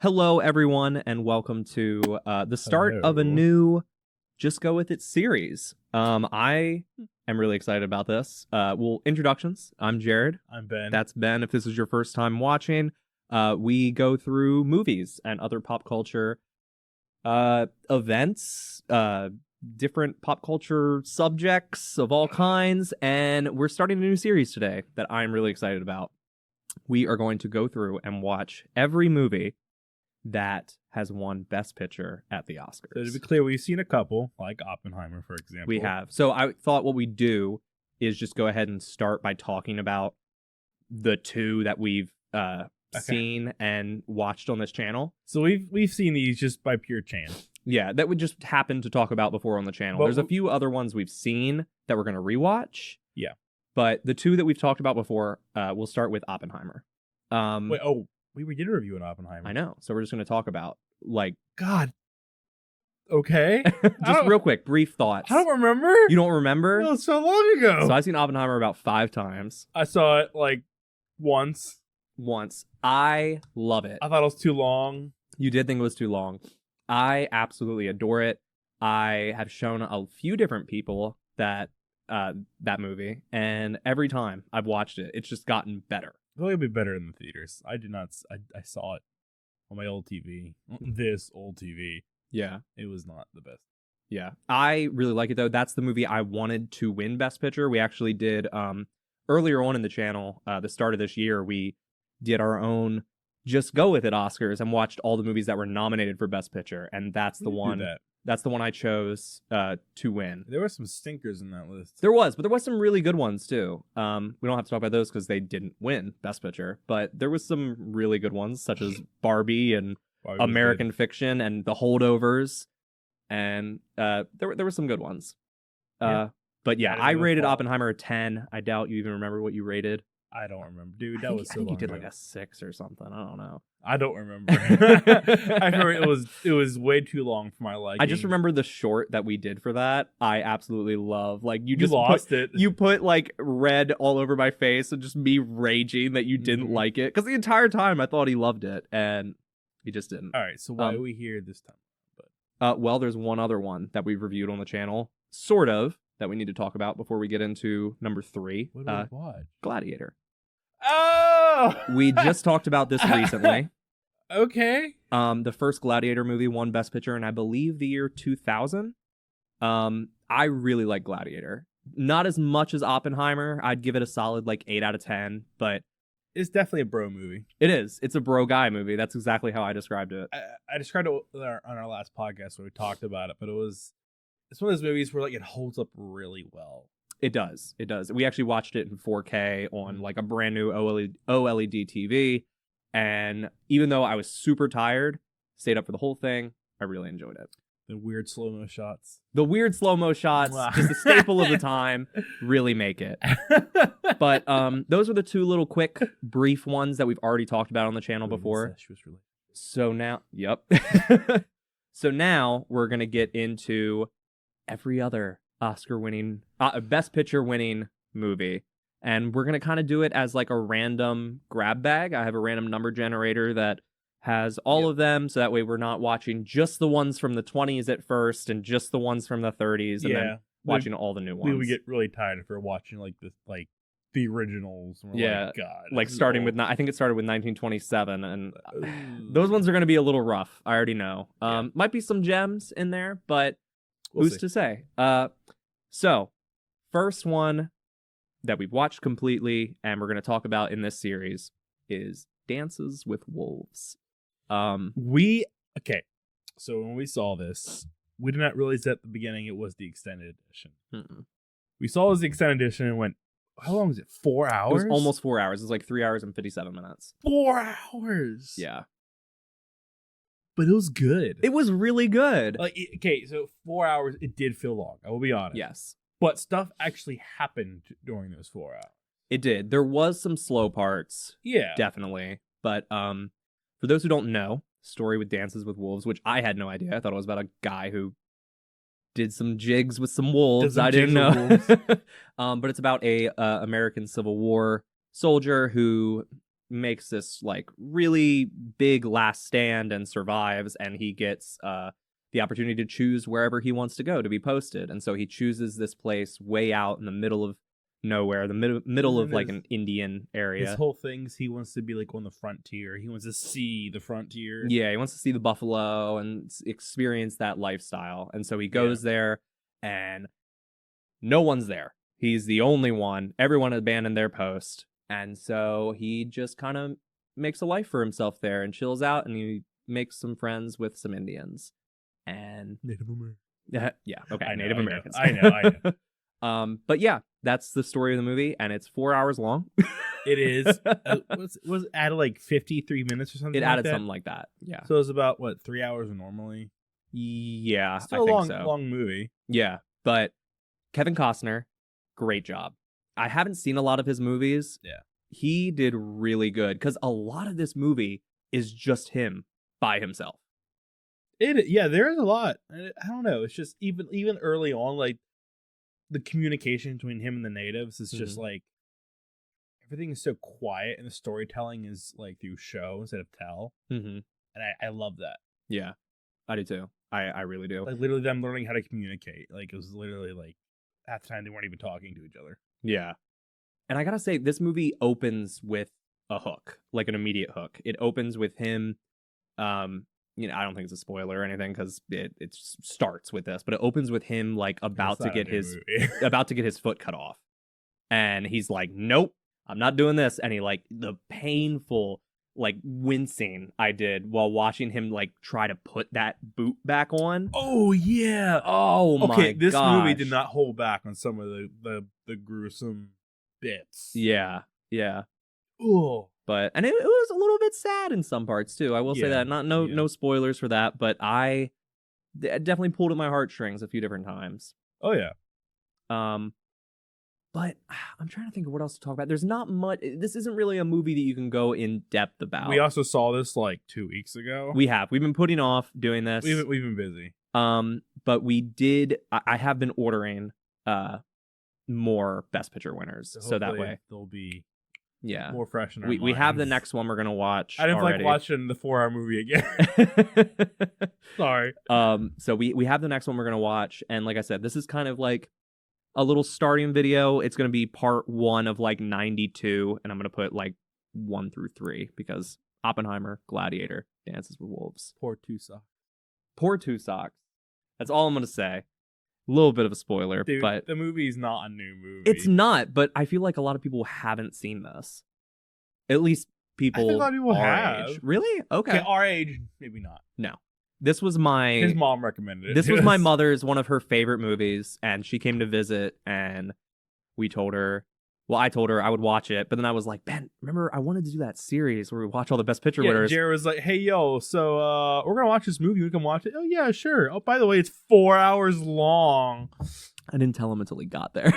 Hello, everyone, and welcome to the start of a Hello. new Just Go With It series. I am really excited about this. Well, introductions. I'm Jared. I'm Ben. That's Ben. If this is your first time watching, we go through movies and other pop culture events, different pop culture subjects of all kinds, and we're starting a new series today that I'm really excited about. We are going to go through and watch every movie that has won Best Picture at the Oscars. So to be clear, we've seen a couple, like Oppenheimer, for example. We have. So I thought what we'd do is just go ahead and start by talking about the two that we've seen and watched on this channel. So we've seen these just by pure chance. Yeah, that would just happen to talk about before on the channel. But There's a few other ones we've seen that we're going to rewatch. Yeah. But the two that we've talked about before, we'll start with Oppenheimer. We did a review on Oppenheimer. I know. So we're just going to talk about, like... God. Okay. just real quick, brief thoughts. I don't remember. You don't remember? Well, so long ago. So I've seen Oppenheimer about 5 times. I saw it like once. I love it. I thought it was too long. You did think it was too long. I absolutely adore it. I have shown a few different people that movie, and every time I've watched it, it's just gotten better. It'll be better in the theaters. I saw it on my old TV. This old TV. Yeah. It was not the best. Yeah. I really like it, though. That's the movie I wanted to win Best Picture. We actually did, earlier on in the channel, the start of this year, we did our own Just Go With It Oscars and watched all the movies that were nominated for Best Picture, and that's the one. That's the one I chose to win. There were some stinkers in that list. There was, but there was some really good ones too. We don't have to talk about those because they didn't win Best Picture, but there was some really good ones such as Barbie and American Fiction and The Holdovers, and there were some good ones. But yeah, I rated Oppenheimer a 10. I doubt you even remember what you rated. I don't remember, dude. That was so long ago. I think you did like a 6 or something. I don't know. I don't remember. I remember it was way too long for my liking. I just remember the short that we did for that. I absolutely love. Like you lost it. You put like red all over my face and just me raging that you didn't like it, because the entire time I thought he loved it and he just didn't. All right, so why are we here this time? Well, there's one other one that we've reviewed on the channel, sort of, that we need to talk about before we get into number 3. What did we watch? Gladiator. Oh! We just talked about this recently. Okay. The first Gladiator movie won Best Picture in, I believe, the year 2000. I really like Gladiator. Not as much as Oppenheimer. I'd give it a solid like 8 out of 10, but it's definitely a bro movie. It is. It's a bro guy movie. That's exactly how I described it. I described it on our last podcast where we talked about it, but it's one of those movies where like it holds up really well. It does. It does. We actually watched it in 4K on like a brand new OLED TV. And even though I was super tired, stayed up for the whole thing, I really enjoyed it. The weird slow-mo shots. The weird slow-mo shots, just a staple of the time, really make it. But those are the two little quick, brief ones that we've already talked about on the channel before. So now, So now we're going to get into every other Oscar-winning, Best Picture-winning movie. And we're going to kind of do it as like a random grab bag. I have a random number generator that has all of them, so that way we're not watching just the ones from the 20s at first and just the ones from the 30s and then watching all the new ones. We would get really tired if we're watching like the originals. Like, God, like starting with, I think it started with 1927, and those ones are going to be a little rough. I already know. Might be some gems in there, but who's to say? So, first one that we've watched completely and we're going to talk about in this series is Dances with Wolves. So when we saw this, we did not realize at the beginning it was the extended edition. We saw it was the extended edition and went, how long is it? 4 hours? It was almost 4 hours. It's like 3 hours and 57 minutes. 4 hours. Yeah. But it was good. It was really good. So 4 hours, it did feel long. I will be honest. Yes. But stuff actually happened during those 4 hours. It did. There was some slow parts. Yeah. Definitely. But for those who don't know, story with Dances with Wolves, which I had no idea. I thought it was about a guy who did some jigs with some wolves. I didn't know. But it's about a American Civil War soldier who makes this like really big last stand and survives, and he gets the opportunity to choose wherever he wants to go to be posted. And so he chooses this place way out in the middle of nowhere, the middle of like an Indian area. His whole thing's he wants to be like on the frontier. He wants to see the frontier. Yeah, he wants to see the buffalo and experience that lifestyle. And so he goes there, and no one's there. He's the only one. Everyone abandoned their post. And so he just kind of makes a life for himself there and chills out, and he makes some friends with some Indians. And Native Americans. Yeah, okay, Native Native Americans. I know. But yeah, that's the story of the movie, and it's 4 hours long. It is. Was it added like 53 minutes or something? It added like that? something like that. Yeah. So it was about what, 3 hours normally? Yeah, Still I think a long, so. long movie. Yeah, but Kevin Costner, great job. I haven't seen a lot of his movies. Yeah. He did really good because a lot of this movie is just him by himself. There is a lot. I don't know. It's just even early on, like the communication between him and the natives is just like everything is so quiet, and the storytelling is like through show instead of tell. Mm-hmm. And I love that. Yeah, I do too. I really do. Like literally them learning how to communicate. Like it was literally like half the time they weren't even talking to each other. Yeah. And I gotta say, this movie opens with a hook, like an immediate hook. It opens with him. I don't think it's a spoiler or anything because it starts with this, but it opens with him like about to get his foot cut off, and he's like, "Nope, I'm not doing this." And he like the painful like wincing I did while watching him like try to put that boot back on. Oh yeah. Oh my god. Okay, this movie did not hold back on some of the gruesome bits. Yeah. Oh. But and it was a little bit sad in some parts too. I will say that. No spoilers for that, but I definitely pulled at my heartstrings a few different times. Oh yeah. But I'm trying to think of what else to talk about. There's not much. This isn't really a movie that you can go in depth about. We also saw this like 2 weeks ago. We've been putting off doing this. We've been busy. But we did. I have been ordering more Best Picture winners, so that way they'll be Yeah. more fresh in our We have the minds. next one we're gonna watch. I didn't already. like watching the 4-hour movie again. Sorry. So we have the next one we're gonna watch, and like I said, this is kind of like a little starting video. It's gonna be part 1 of like 92, and I'm gonna put like 1 through 3 because Oppenheimer, Gladiator, Dances with Wolves. Poor Tusa. Poor Two Socks. That's all I'm gonna say. A little bit of a spoiler, Dude, but the movie's not a new movie. it's not. But I feel like a lot of people haven't seen this. At least people. I think a lot of people our have. age. Really? Okay. Our age, maybe not. No. This was my His mom recommended it. This was my mother's one of her favorite movies, and she came to visit, and we told her. Well, I told her I would watch it, but then I was like, Ben, remember I wanted to do that series where we watch all the Best Picture winners. Jared was like, hey, yo, so we're going to watch this movie. We can watch it. Oh, yeah, sure. Oh, by the way, it's 4 hours long. I didn't tell him until he got there.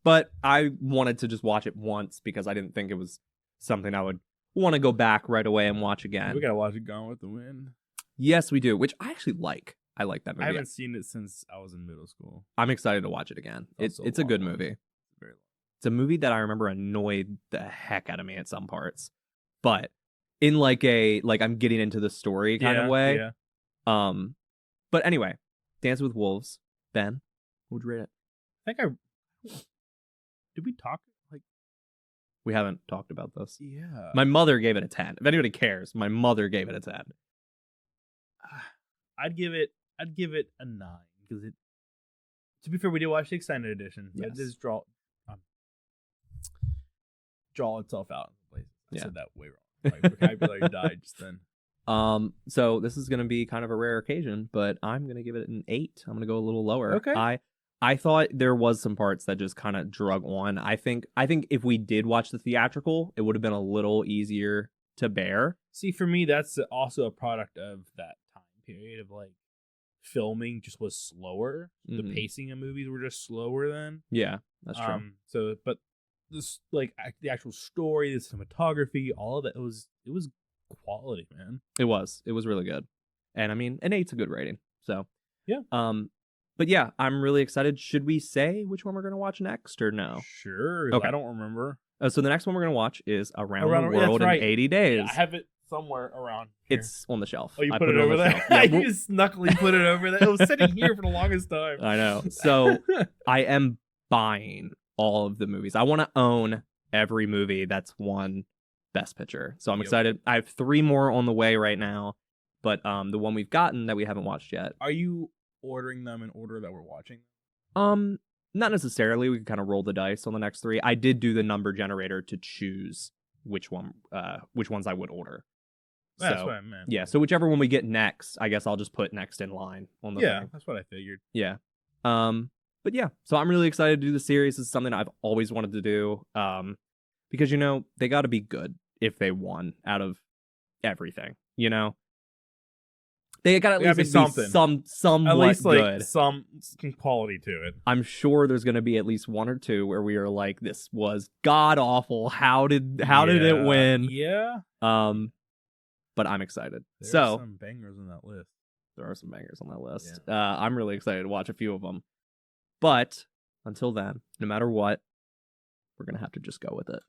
But I wanted to just watch it once because I didn't think it was something I would want to go back right away and watch again. We got to watch it Gone with the Wind. Yes, we do, which I actually like. I like that movie. I haven't seen it since I was in middle school. I'm excited to watch it again. It's a good movie. Very long. It's a movie that I remember annoyed the heck out of me at some parts, but in like a I'm getting into the story kind of way. Yeah. But anyway, Dance with Wolves. Ben, would you rate it? I think did we talk? We haven't talked about this. Yeah. My mother gave it a 10. If anybody cares, my mother gave it a 10. I'd give it a 9 because it. To be fair, we did watch the extended edition. So it does draw itself out in places. I said that way wrong. My vocabulary died just then. So this is gonna be kind of a rare occasion, but I'm gonna give it an 8. I'm gonna go a little lower. Okay. I thought there was some parts that just kind of drug on. I think if we did watch the theatrical, it would have been a little easier to bear. See, for me, that's also a product of that time period of like filming just was slower. The pacing of movies were just slower then. Yeah, that's true. So, but this like the actual story, the cinematography, all of that, it was quality, man. It was really good, and I mean, an 8's a good rating. So yeah. But yeah, I'm really excited. Should we say which one we're gonna watch next or no? Sure. Okay. I don't remember. So the next one we're gonna watch is Around Around- the that's World right. in 80 Days. Yeah, I have it somewhere around here. It's on the shelf. Oh, you I put it on over the there? shelf. Yeah, you we'll- just snuckily put it over there. It was sitting here for the longest time. I know. So I am buying all of the movies. I want to own every movie that's won Best Picture. So I'm Yep. excited. I have 3 more on the way right now, but the one we've gotten that we haven't watched yet. Are you ordering them in order that we're watching? Not necessarily. We can kind of roll the dice on the next 3. I did do the number generator to choose which ones I would order. That's So, what I meant. yeah, so whichever one we get next, I guess I'll just put next in line on the thing. That's what I figured. Yeah. But yeah, so I'm really excited to do the series. This is something I've always wanted to do. Because they got to be good if they won out of everything. They got to at least be somewhat At least like good. some quality to it. I'm sure there's going to be at least 1 or 2 where we are like, this was god awful. How did it win? Yeah. But I'm excited. There are some bangers on that list. There are some bangers on that list. I'm really excited to watch a few of them. But until then, no matter what, we're going to have to just go with it.